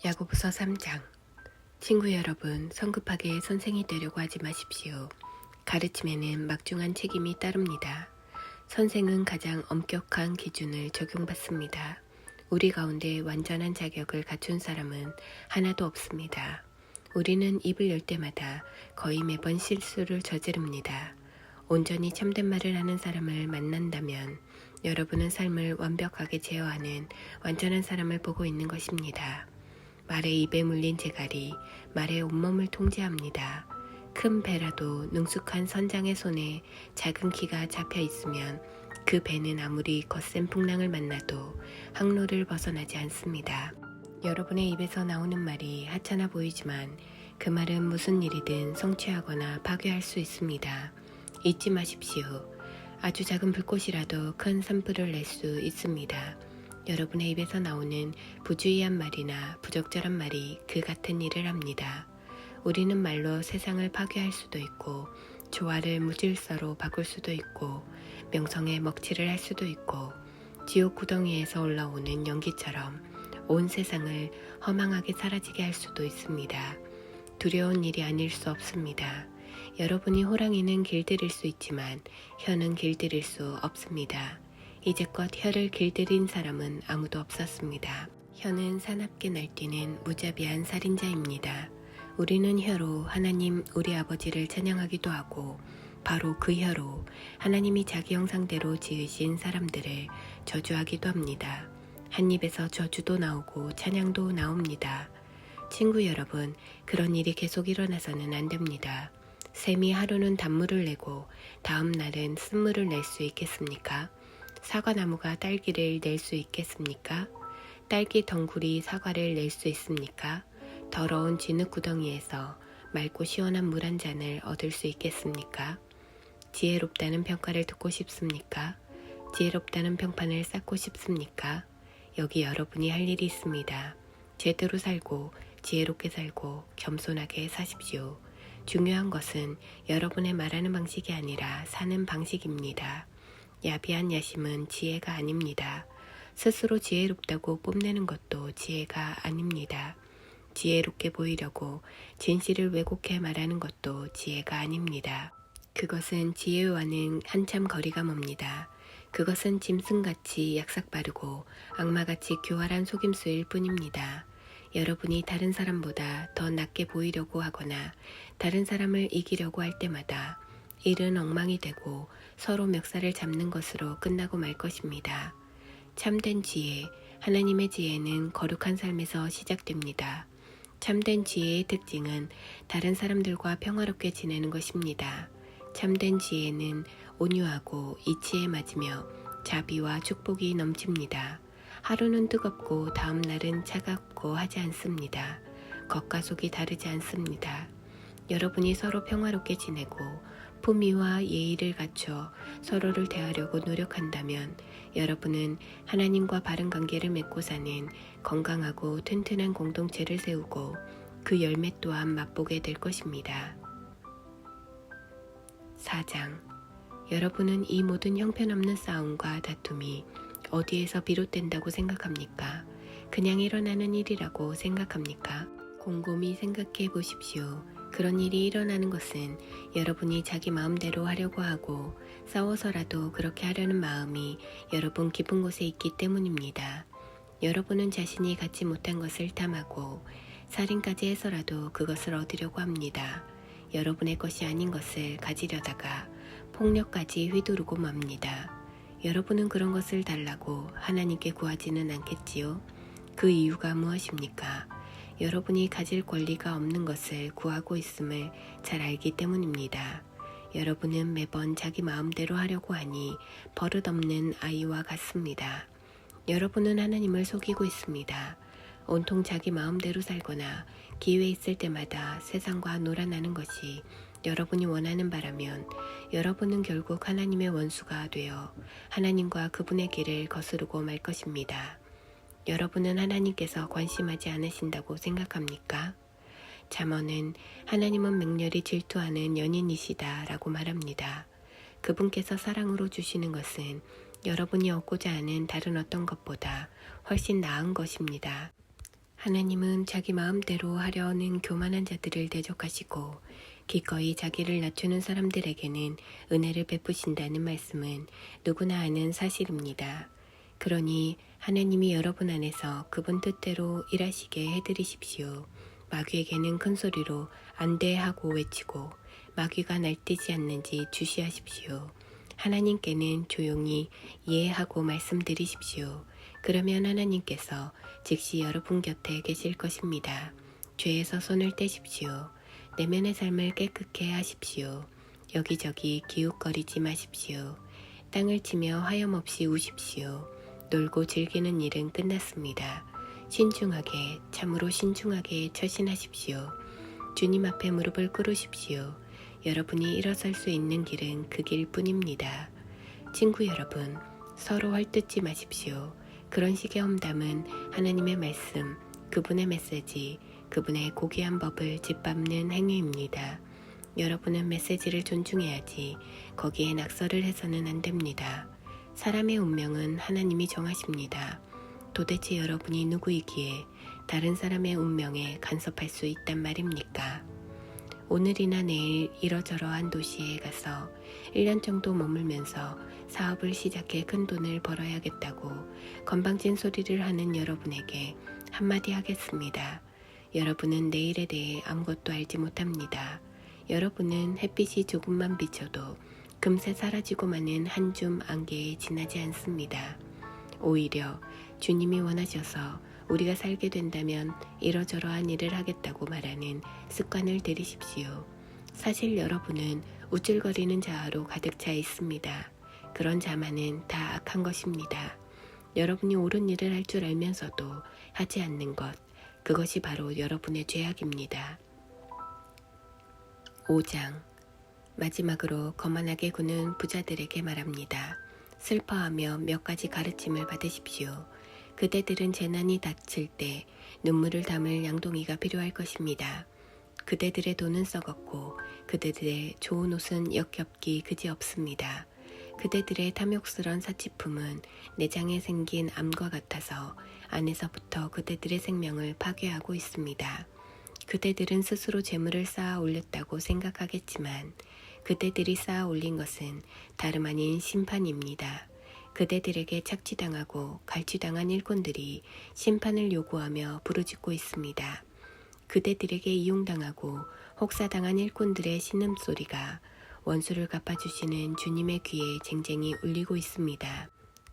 야고보서 3장. 친구 여러분, 성급하게 선생이 되려고 하지 마십시오. 가르침에는 막중한 책임이 따릅니다. 선생은 가장 엄격한 기준을 적용받습니다. 우리 가운데 완전한 자격을 갖춘 사람은 하나도 없습니다. 우리는 입을 열 때마다 거의 매번 실수를 저지릅니다. 온전히 참된 말을 하는 사람을 만난다면 여러분은 삶을 완벽하게 제어하는 완전한 사람을 보고 있는 것입니다. 말의 입에 물린 재갈이 말의 온몸을 통제합니다. 큰 배라도 능숙한 선장의 손에 작은 키가 잡혀 있으면 그 배는 아무리 거센 풍랑을 만나도 항로를 벗어나지 않습니다. 여러분의 입에서 나오는 말이 하찮아 보이지만 그 말은 무슨 일이든 성취하거나 파괴할 수 있습니다. 잊지 마십시오. 아주 작은 불꽃이라도 큰 산불을 낼 수 있습니다. 여러분의 입에서 나오는 부주의한 말이나 부적절한 말이 그 같은 일을 합니다. 우리는 말로 세상을 파괴할 수도 있고 조화를 무질서로 바꿀 수도 있고 명성에 먹칠을 할 수도 있고 지옥 구덩이에서 올라오는 연기처럼 온 세상을 허망하게 사라지게 할 수도 있습니다. 두려운 일이 아닐 수 없습니다. 여러분이 호랑이는 길들일 수 있지만 혀는 길들일 수 없습니다. 이제껏 혀를 길들인 사람은 아무도 없었습니다. 혀는 사납게 날뛰는 무자비한 살인자입니다. 우리는 혀로 하나님 우리 아버지를 찬양하기도 하고 바로 그 혀로 하나님이 자기 형상대로 지으신 사람들을 저주하기도 합니다. 한 입에서 저주도 나오고 찬양도 나옵니다. 친구 여러분, 그런 일이 계속 일어나서는 안 됩니다. 샘이 하루는 단물을 내고 다음 날은 쓴물을 낼 수 있겠습니까? 사과나무가 딸기를 낼 수 있겠습니까? 딸기 덩굴이 사과를 낼 수 있습니까? 더러운 진흙구덩이에서 맑고 시원한 물 한 잔을 얻을 수 있겠습니까? 지혜롭다는 평가를 듣고 싶습니까? 지혜롭다는 평판을 쌓고 싶습니까? 여기 여러분이 할 일이 있습니다. 제대로 살고 지혜롭게 살고 겸손하게 사십시오. 중요한 것은 여러분의 말하는 방식이 아니라 사는 방식입니다. 야비한 야심은 지혜가 아닙니다. 스스로 지혜롭다고 뽐내는 것도 지혜가 아닙니다. 지혜롭게 보이려고 진실을 왜곡해 말하는 것도 지혜가 아닙니다. 그것은 지혜와는 한참 거리가 멉니다. 그것은 짐승같이 약삭빠르고 악마같이 교활한 속임수일 뿐입니다. 여러분이 다른 사람보다 더 낫게 보이려고 하거나 다른 사람을 이기려고 할 때마다 일은 엉망이 되고 서로 멱살을 잡는 것으로 끝나고 말 것입니다. 참된 지혜, 하나님의 지혜는 거룩한 삶에서 시작됩니다. 참된 지혜의 특징은 다른 사람들과 평화롭게 지내는 것입니다. 참된 지혜는 온유하고 이치에 맞으며 자비와 축복이 넘칩니다. 하루는 뜨겁고 다음 날은 차갑고 하지 않습니다. 겉과 속이 다르지 않습니다. 여러분이 서로 평화롭게 지내고 품위와 예의를 갖춰 서로를 대하려고 노력한다면 여러분은 하나님과 바른 관계를 맺고 사는 건강하고 튼튼한 공동체를 세우고 그 열매 또한 맛보게 될 것입니다. 4장. 여러분은 이 모든 형편없는 싸움과 다툼이 어디에서 비롯된다고 생각합니까? 그냥 일어나는 일이라고 생각합니까? 곰곰이 생각해 보십시오. 그런 일이 일어나는 것은 여러분이 자기 마음대로 하려고 하고 싸워서라도 그렇게 하려는 마음이 여러분 깊은 곳에 있기 때문입니다. 여러분은 자신이 갖지 못한 것을 탐하고 살인까지 해서라도 그것을 얻으려고 합니다. 여러분의 것이 아닌 것을 가지려다가 폭력까지 휘두르고 맙니다. 여러분은 그런 것을 달라고 하나님께 구하지는 않겠지요? 그 이유가 무엇입니까? 여러분이 가질 권리가 없는 것을 구하고 있음을 잘 알기 때문입니다. 여러분은 매번 자기 마음대로 하려고 하니 버릇없는 아이와 같습니다. 여러분은 하나님을 속이고 있습니다. 온통 자기 마음대로 살거나 기회 있을 때마다 세상과 놀아나는 것이 여러분이 원하는 바라면 여러분은 결국 하나님의 원수가 되어 하나님과 그분의 길을 거스르고 말 것입니다. 여러분은 하나님께서 관심하지 않으신다고 생각합니까? 잠언은 하나님은 맹렬히 질투하는 연인이시다 라고 말합니다. 그분께서 사랑으로 주시는 것은 여러분이 얻고자 하는 다른 어떤 것보다 훨씬 나은 것입니다. 하나님은 자기 마음대로 하려는 교만한 자들을 대적하시고 기꺼이 자기를 낮추는 사람들에게는 은혜를 베푸신다는 말씀은 누구나 아는 사실입니다. 그러니 하나님이 여러분 안에서 그분 뜻대로 일하시게 해드리십시오. 마귀에게는 큰 소리로 안 돼 하고 외치고 마귀가 날뛰지 않는지 주시하십시오. 하나님께는 조용히 이해하고 말씀드리십시오. 그러면 하나님께서 즉시 여러분 곁에 계실 것입니다. 죄에서 손을 떼십시오. 내면의 삶을 깨끗게 하십시오. 여기저기 기웃거리지 마십시오. 땅을 치며 하염없이 우십시오. 놀고 즐기는 일은 끝났습니다. 신중하게, 참으로 신중하게 처신하십시오. 주님 앞에 무릎을 꿇으십시오. 여러분이 일어설 수 있는 길은 그 길뿐입니다. 친구 여러분, 서로 헐뜯지 마십시오. 그런 식의 험담은 하나님의 말씀, 그분의 메시지, 그분의 고귀한 법을 짓밟는 행위입니다. 여러분은 메시지를 존중해야지 거기에 낙서를 해서는 안 됩니다. 사람의 운명은 하나님이 정하십니다. 도대체 여러분이 누구이기에 다른 사람의 운명에 간섭할 수 있단 말입니까? 오늘이나 내일 이러저러한 도시에 가서 1년 정도 머물면서 사업을 시작해 큰 돈을 벌어야겠다고 건방진 소리를 하는 여러분에게 한마디 하겠습니다. 여러분은 내일에 대해 아무것도 알지 못합니다. 여러분은 햇빛이 조금만 비쳐도 금세 사라지고 마는 한 줌 안개에 지나지 않습니다. 오히려 주님이 원하셔서 우리가 살게 된다면 이러저러한 일을 하겠다고 말하는 습관을 들이십시오. 사실 여러분은 우쭐거리는 자아로 가득 차 있습니다. 그런 자만은 다 악한 것입니다. 여러분이 옳은 일을 할 줄 알면서도 하지 않는 것, 그것이 바로 여러분의 죄악입니다. 5장 마지막으로 거만하게 구는 부자들에게 말합니다. 슬퍼하며 몇 가지 가르침을 받으십시오. 그대들은 재난이 닥칠 때 눈물을 담을 양동이가 필요할 것입니다. 그대들의 돈은 썩었고 그대들의 좋은 옷은 역겹기 그지없습니다. 그대들의 탐욕스런 사치품은 내장에 생긴 암과 같아서 안에서부터 그대들의 생명을 파괴하고 있습니다. 그대들은 스스로 재물을 쌓아 올렸다고 생각하겠지만 그대들이 쌓아 올린 것은 다름 아닌 심판입니다. 그대들에게 착취당하고 갈취당한 일꾼들이 심판을 요구하며 부르짖고 있습니다. 그대들에게 이용당하고 혹사당한 일꾼들의 신음소리가 원수를 갚아주시는 주님의 귀에 쟁쟁이 울리고 있습니다.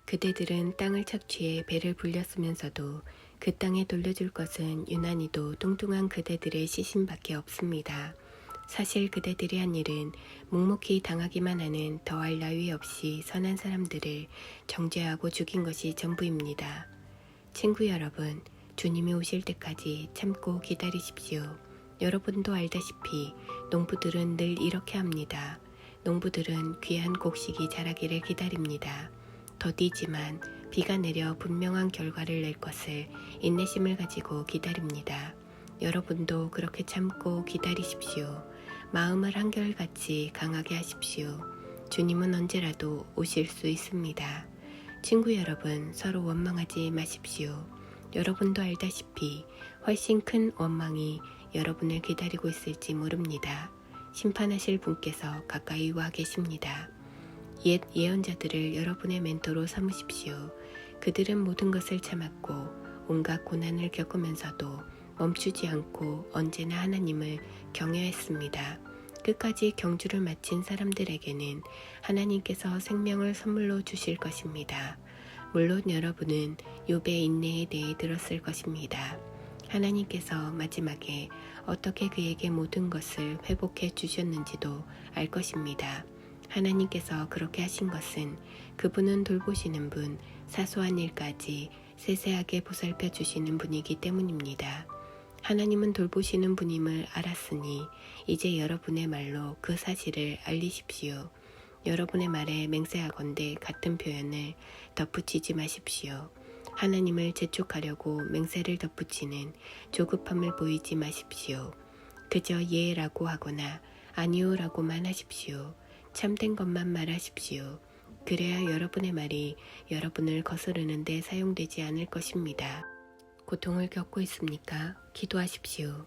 그대들은 땅을 착취해 배를 불렸으면서도 그 땅에 돌려줄 것은 유난히도 뚱뚱한 그대들의 시신밖에 없습니다. 사실 그대들이 한 일은 묵묵히 당하기만 하는 더할 나위 없이 선한 사람들을 정죄하고 죽인 것이 전부입니다. 친구 여러분, 주님이 오실 때까지 참고 기다리십시오. 여러분도 알다시피 농부들은 늘 이렇게 합니다. 농부들은 귀한 곡식이 자라기를 기다립니다. 더디지만 비가 내려 분명한 결과를 낼 것을 인내심을 가지고 기다립니다. 여러분도 그렇게 참고 기다리십시오. 마음을 한결같이 강하게 하십시오. 주님은 언제라도 오실 수 있습니다. 친구 여러분, 서로 원망하지 마십시오. 여러분도 알다시피 훨씬 큰 원망이 여러분을 기다리고 있을지 모릅니다. 심판하실 분께서 가까이 와 계십니다. 옛 예언자들을 여러분의 멘토로 삼으십시오. 그들은 모든 것을 참았고 온갖 고난을 겪으면서도 멈추지 않고 언제나 하나님을 경외했습니다. 끝까지 경주를 마친 사람들에게는 하나님께서 생명을 선물로 주실 것입니다. 물론 여러분은 욥의 인내에 대해 들었을 것입니다. 하나님께서 마지막에 어떻게 그에게 모든 것을 회복해 주셨는지도 알 것입니다. 하나님께서 그렇게 하신 것은 그분은 돌보시는 분, 사소한 일까지 세세하게 보살펴 주시는 분이기 때문입니다. 하나님은 돌보시는 분임을 알았으니 이제 여러분의 말로 그 사실을 알리십시오. 여러분의 말에 맹세하건대 같은 표현을 덧붙이지 마십시오. 하나님을 재촉하려고 맹세를 덧붙이는 조급함을 보이지 마십시오. 그저 예라고 하거나 아니오라고만 하십시오. 참된 것만 말하십시오. 그래야 여러분의 말이 여러분을 거스르는 데 사용되지 않을 것입니다. 고통을 겪고 있습니까? 기도하십시오.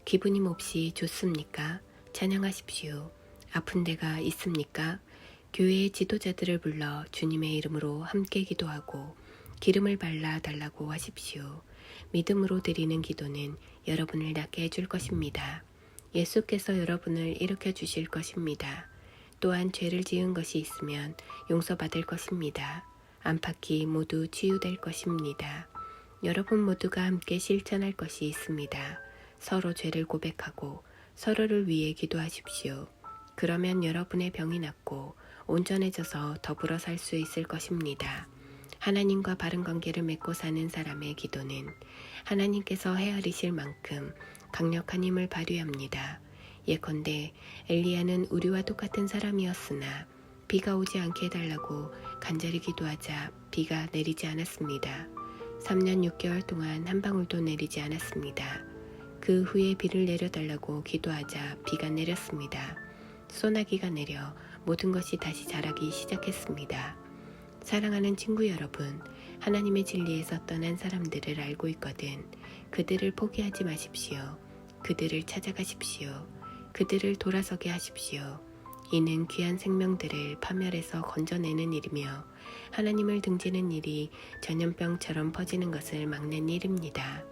기분이 몹시 좋습니까? 찬양하십시오. 아픈 데가 있습니까? 교회의 지도자들을 불러 주님의 이름으로 함께 기도하고 기름을 발라 달라고 하십시오. 믿음으로 드리는 기도는 여러분을 낫게 해줄 것입니다. 예수께서 여러분을 일으켜 주실 것입니다. 또한 죄를 지은 것이 있으면 용서받을 것입니다. 안팎이 모두 치유될 것입니다. 여러분 모두가 함께 실천할 것이 있습니다. 서로 죄를 고백하고 서로를 위해 기도하십시오. 그러면 여러분의 병이 낫고 온전해져서 더불어 살 수 있을 것입니다. 하나님과 바른 관계를 맺고 사는 사람의 기도는 하나님께서 헤아리실 만큼 강력한 힘을 발휘합니다. 예컨대 엘리야는 우리와 똑같은 사람이었으나 비가 오지 않게 해달라고 간절히 기도하자 비가 내리지 않았습니다. 3년 6개월 동안 한 방울도 내리지 않았습니다. 그 후에 비를 내려달라고 기도하자 비가 내렸습니다. 소나기가 내려 모든 것이 다시 자라기 시작했습니다. 사랑하는 친구 여러분, 하나님의 진리에서 떠난 사람들을 알고 있거든 그들을 포기하지 마십시오. 그들을 찾아가십시오. 그들을 돌아서게 하십시오. 이는 귀한 생명들을 파멸해서 건져내는 일이며 하나님을 등지는 일이 전염병처럼 퍼지는 것을 막는 일입니다.